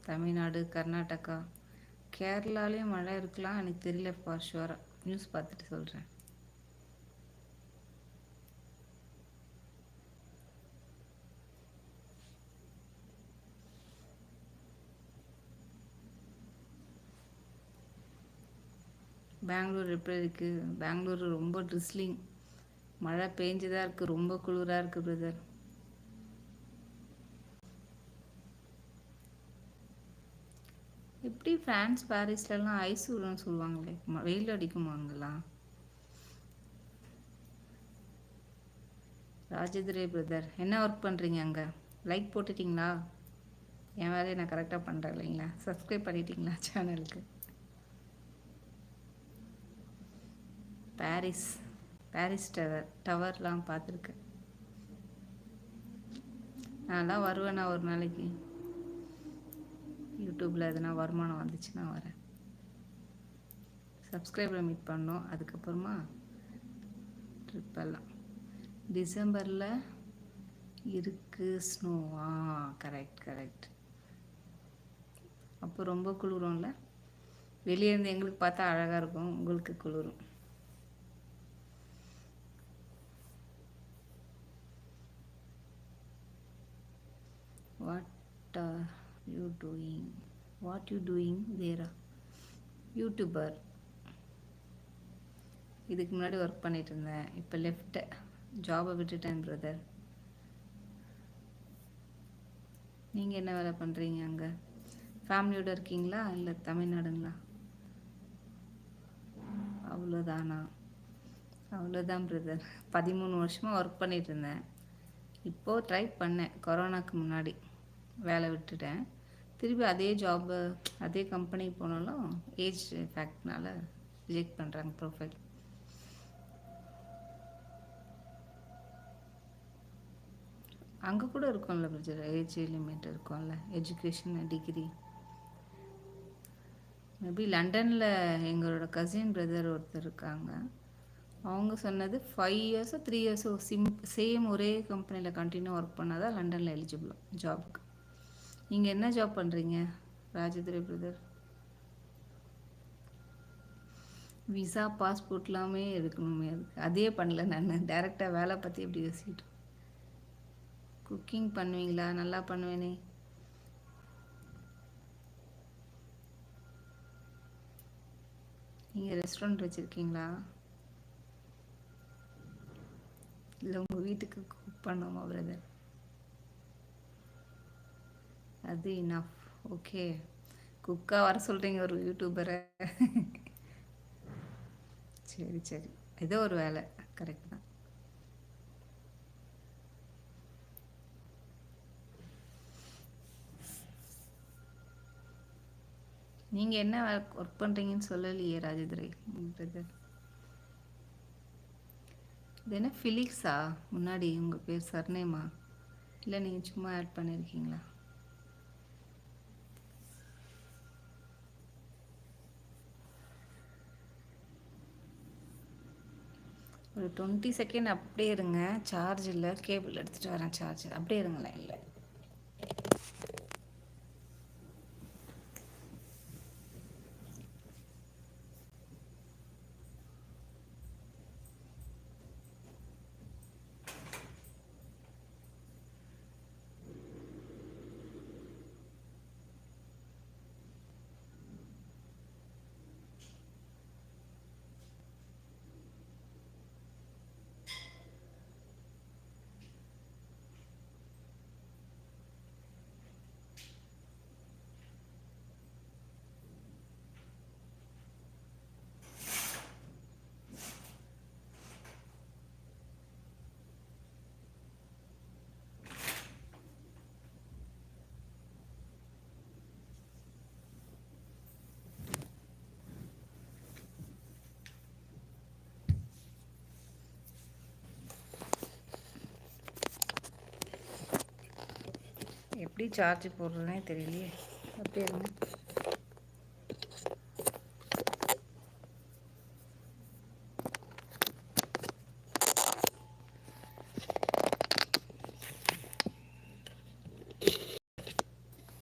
தமிழ்நாடு, கர்நாடகா, கேரளாலேயும் மழை இருக்கலாம், எனக்கு தெரியலப்பா ஷுவராக. நியூஸ் பார்த்துட்டு சொல்கிறேன். பெங்களூர் எப்படி இருக்குது? பெங்களூர் ரொம்ப ட்ரிஸ்லிங், மழை பெஞ்சுதான் இருக்குது, ரொம்ப குளிராக இருக்குது பிரதர். எப்படி ஃப்ரான்ஸ் பாரிஸ்லலாம் ஐஸ் விடுன்னு சொல்லுவாங்களே, வெயில் அடிக்குமாங்கலாம்? ராஜதுரை பிரதர், என்ன ஒர்க் பண்ணுறீங்க அங்கே? லைக் போட்டுட்டிங்களா? என் வேலையை நான் கரெக்டாக பண்ணுறேன் இல்லைங்களா? சப்ஸ்கிரைப் பண்ணிட்டீங்களா சேனலுக்கு? பாரிஸ் பாரிஸ் டவர்லாம் பார்த்துருக்கேன். நான்லாம் வருவேண்ணா ஒரு நாளைக்கு, யூடியூப்பில் எதுனா வருமானம் வந்துச்சுன்னா வரேன். சப்ஸ்கிரைபரை மீட் பண்ணோம், அதுக்கப்புறமா ட்ரிப்பெல்லாம். டிசம்பரில் இருக்குது ஸ்னோவா? Correct correct. அப்போ ரொம்ப குளிரும்ல, வெளியே இருந்து எங்களுக்கு பார்த்தா அழகாக இருக்கும், உங்களுக்கு குளிரும். What are you doing? What you doing there? YouTuber. இதுக்கு முன்னாடி ஒர்க் பண்ணிட்டு இருந்தேன், இப்போ லெஃப்ட், ஜாபை விட்டுட்டேன் பிரதர். நீங்கள் என்ன வேலை பண்ணுறீங்க அங்கே? ஃபேமிலியோடு இருக்கீங்களா இல்லை தமிழ்நாடுங்களா? அவ்வளோதானா? அவ்வளோதான் பிரதர். 13 வருஷமாக ஒர்க் பண்ணிட்டு இருந்தேன். இப்போது ட்ரை பண்ணேன், கொரோனாக்கு முன்னாடி வேலை விட்டுட்டேன். திருப்பி அதே ஜாபு அதே கம்பெனிக்கு போனாலும் ஏஜ் ஃபேக்ட்னால ரிஜெக்ட் பண்ணுறாங்க ப்ரொஃபைல். அங்கே கூட இருக்கும்ல பிரதர், ஏஜ் லிமிட் இருக்கும்ல, எஜுகேஷன் டிகிரி. மேபி லண்டனில் எங்களோட கசின் பிரதர் ஒருத்தர் இருக்காங்க, அவங்க சொன்னது 5 இயர்ஸோ 3 இயர்ஸோ சேம் ஒரே கம்பெனியில் கண்டினியூ ஒர்க் பண்ணால் தான் லண்டனில் எலிஜிபிளோ ஜாபுக்கு. நீங்கள் என்ன ஜாப் பண்ணுறீங்க ராஜதுரை பிரதர்? விசா பாஸ்போர்ட்லாமே எடுக்கணுமே, அதுக்கு அதே பண்ணல. நான் டேரெக்டாக வேலை பற்றி எப்படி யோசிக்கிட்டு. குக்கிங் பண்ணுவீங்களா? நல்லா பண்ணுவேனே. நீங்கள் ரெஸ்டாரண்ட் வச்சுருக்கீங்களா? இல்லை உங்கள் வீட்டுக்கு குக் பண்ணுமா பிரதர்? அது இனஃப். ஓகே, குக்காக வர சொல்கிறீங்க ஒரு யூடியூபரை. சரி சரி, ஏதோ ஒரு வேலை, கரெக்ட் தான். நீங்கள் என்ன ஒர்க் பண்ணுறீங்கன்னு சொல்லலையே ராஜதுரை பிரதர். இது என்ன ஃபிலிக்ஸா முன்னாடி உங்கள் பேர்? சர்நேமா இல்லை நீங்கள் சும்மா ஆட் பண்ணியிருக்கீங்களா? ஒரு 20 செகண்ட் அப்படியே இருங்க, சார்ஜ் இல்லை, கேபிள் எடுத்துகிட்டு வரேன். சார்ஜ் அப்படியே இருங்களேன். இல்லை எப்படி சார்ஜ் போடுறதுனே தெரியலையே. அப்படியே இருங்க.